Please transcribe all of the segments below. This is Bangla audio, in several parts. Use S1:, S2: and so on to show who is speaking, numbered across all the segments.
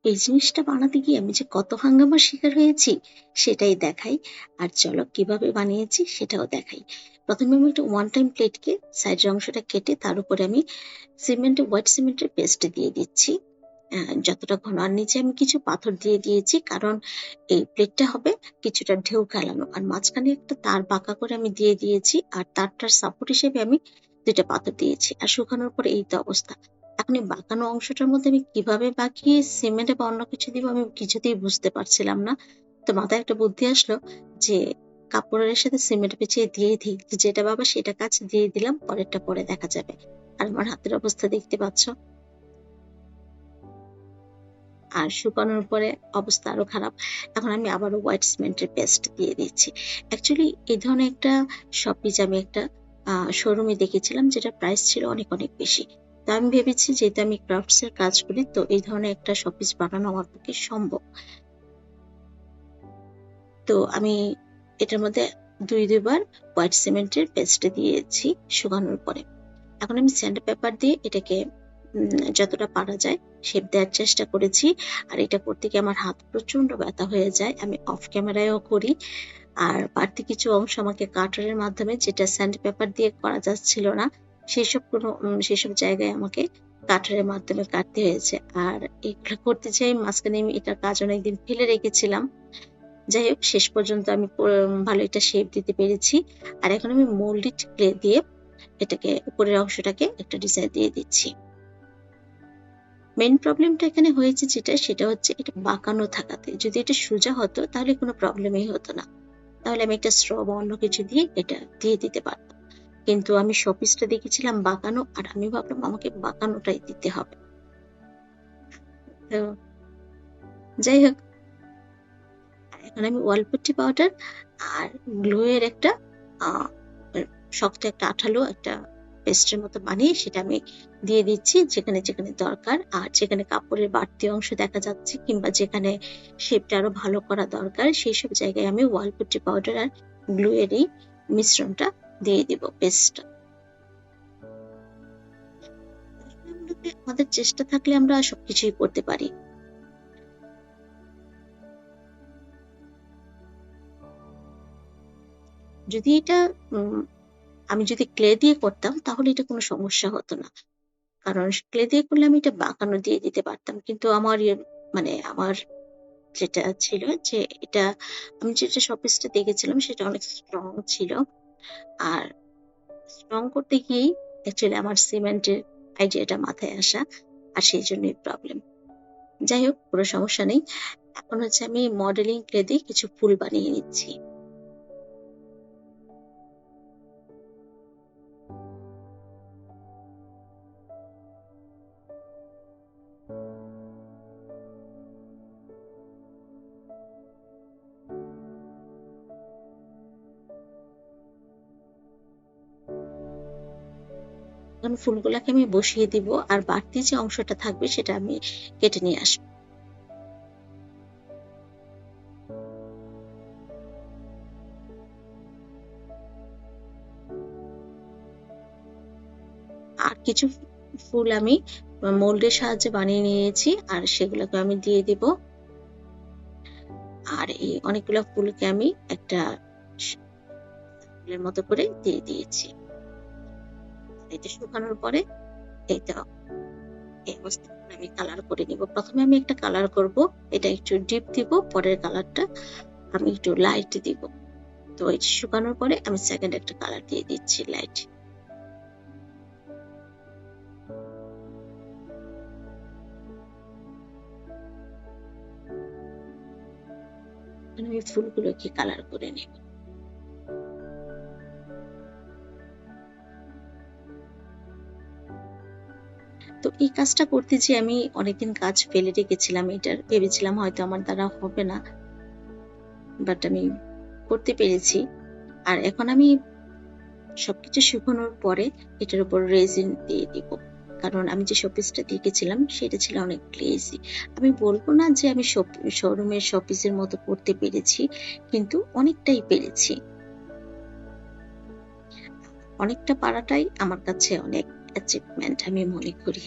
S1: এই জিনিসটা বানাতে গিয়ে আমি যে কত হাঙ্গামার শিকার হয়েছি সেটাই দেখাই। আর চলো কিভাবে বানিয়েছি সেটাও দেখাই। প্রথমে আমি একটা ওয়ান টাইম প্লেটকে সাইডের অংশটা কেটে তার উপরে আমি হোয়াইট সিমেন্টের পেস্ট দিয়ে দিচ্ছি যতটা ঘন। আর নিচে আমি কিছু পাথর দিয়ে দিয়েছি, কারণ এই প্লেটটা হবে কিছুটা ঢেউ খেলানো। আর মাঝখানে একটা তার বাঁকা করে আমি দিয়ে দিয়েছি, আর তারটার সাপোর্ট হিসেবে আমি 2টা পাথর দিয়েছি। আর শুকানোর পরে এই তো অবস্থা। এখন এই বাঁকানো অংশটার মধ্যে আমি কিভাবে বাকিয়ে সিমেন্টে বা অন্য কিছু দিব আমি কিছুতেই বুঝতে পারছিলাম না। তো মাথায় একটা বুদ্ধি আসলো যে কাপড়ের সাথে সিমেন্ট পেঁচিয়ে দিয়ে দিই, যেটা বাবা সেটা কাজ দিয়ে দিলাম, পরেরটা পরে দেখা যাবে। আর আমার হাতের অবস্থা দেখতে পাচ্ছ। আর শুকানোর পরে অবস্থা আরো খারাপ। এখন আমি আবারও হোয়াইট সিমেন্টের পেস্ট দিয়ে দিচ্ছি। অ্যাকচুয়ালি এই ধরনের একটা শপিজ আমি একটা শোরুমে দেখেছিলাম, যেটা প্রাইস ছিল অনেক অনেক বেশি। তো আমি ভেবেছি যেহেতু আমি ক্রাফটস এর কাজ করি, তো এই ধরনের একটা শপিজ বানানো আমার পক্ষে সম্ভব। তো আমি এটার মধ্যে দুইবার হোয়াইট সিমেন্টের পেস্ট দিয়েছি শুকানোর পরে। এখন আমি স্যান্ড পেপার দিয়ে এটাকে যতটা পারা যায় শেপ দেওয়ার চেষ্টা করেছি। আর এটা করতে গিয়ে আমার হাত প্রচন্ড ব্যথা হয়ে যায়, আমি অফ ক্যামেরায়ও করি। আর বাড়তি কিছু অংশ আমাকে কাটারের মাধ্যমে, যেটা স্যান্ড পেপার দিয়ে করা যাচ্ছিল না, সেসব জায়গায় আমাকে কাটারের মাধ্যমে কাটতে হয়েছে। আর এগুলো করতে চাই মাঝখানে আমি এটার কাজ অনেকদিন ফেলে রেখেছিলাম। যাই হোক, শেষ পর্যন্ত আমি ভালো একটা শেপ দিতে পেরেছি। আর এখন আমি মোল্ডেড ক্লে দিয়ে এটাকে উপরের অংশটাকে একটা ডিজাইন দিয়ে দিচ্ছি। মেইন প্রবলেমটা এখানে হয়েছে সেটা হচ্ছে এটা বাঁকানো থাকাতে। যদি এটা সোজা হতো তাহলে কোনো প্রবলেমই হতো না, তাহলে আমি একটা স্ট্র বা অন্য কিছু দিয়ে এটা দিয়ে দিতে পারতাম। কিন্তু আমি শপিসটা দেখেছিলাম বাঁকানো, আর আমি ভাবলাম আমাকে বাঁকানোটাই দিতে হবে। তো যাই হোক, এখন আমি ওয়ালপট্টি পাউডার আর গ্লু এর একটা শক্ত একটা আঠালো একটা পেস্টের মতো বানিয়ে সেটা আমি দিয়ে দিচ্ছি যেখানে যেখানে দরকার। আর যেখানে কাপড়ের বাড়তি অংশ দেখা যাচ্ছে কিংবা যেখানে শেপটা আরো ভালো করা দরকার, সেই সব জায়গায় আমি ওয়ালপট্টি পাউডার আর গ্লু এর এই মিশ্রণটা দিয়ে দিব, পেস্টটা। আমাদের চেষ্টা থাকলে আমরা সবকিছুই করতে পারি। যদি এটা আমি যদি ক্লে দিয়ে করতাম তাহলে এটা কোনো সমস্যা হতো না, কারণ ক্লে দিয়ে করলে আমি এটা বাঁকানো দিয়ে দিতে পারতাম। কিন্তু আমার যেটা ছিল যে এটা আমি যেটা শপিসটা দেখেছিলাম সেটা অনেক স্ট্রং ছিল। আর স্ট্রং করতে গিয়েই অ্যাকচুয়ালি আমার সিমেন্টের আইডিয়াটা মাথায় আসা, আর সেই জন্যই প্রবলেম। যাই হোক, কোনো সমস্যা নেই। এখন হচ্ছে আমি মডেলিং ক্লে দিয়ে কিছু ফুল বানিয়ে নিচ্ছি। এখন ফুলগুলাকে আমি বসিয়ে দিব, আর বাড়তি যে অংশটা থাকবে সেটা আমি কেটে নিয়ে আসবো। আর কিছু ফুল আমি মোল্ডের সাহায্যে বানিয়ে নিয়েছি, আর সেগুলোকে আমি দিয়ে দিব। আর এই অনেকগুলো ফুলকে আমি একটা ফুলের মতো করে দিয়ে দিয়েছি। এটা শুকানোর পরে এটা এই অবস্থায় আমি কালার করে নিব। প্রথমে আমি একটা কালার করব, এটা একটু ডিপ দিব, পরের কালারটা আমি একটু লাইট দিব। তো এই শুকানোর পরে আমি সেকেন্ড একটা কালার দিয়ে দিচ্ছি, লাইট। আমি ফুলগুলোকে কালার করে নেব। তো এই কাজটা করতে যে আমি অনেকদিন কাজ ফেলে রেখেছিলাম, এটার ভেবেছিলাম হয়তো আমার দ্বারা হবে না, বাট আমি করতে পেরেছি। আর এখন আমি সবকিছু শুকানোর পরে এটার উপর রেজিন দিয়ে দিব, কারণ আমি যে শোপিসটা দেখেছিলাম সেটা ছিল অনেক গ্লেজি। আমি বলবো না যে আমি শোরুমের শোপিসের মতো করতে পেরেছি, কিন্তু অনেকটাই পেরেছি। অনেকটা পারাটাই আমার কাছে অনেক অ্যাচিভমেন্ট আমি মনে করি।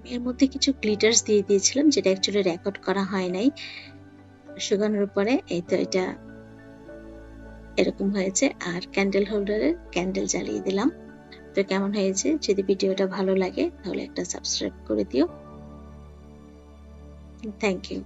S1: এর মধ্যে কিছু গ্লিটার্স দিয়ে দিয়েছিলাম, যেটা অ্যাকচুয়ালি রেকর্ড করা হয় নাই। শুকানোর পরে এই তো এটা এরকম হয়েছে। আর ক্যান্ডেল হোল্ডারে ক্যান্ডেল জ্বালিয়ে দিলাম। তো কেমন হয়েছে? যদি ভিডিওটা ভালো লাগে তাহলে একটা সাবস্ক্রাইব করে দিও। Thank you.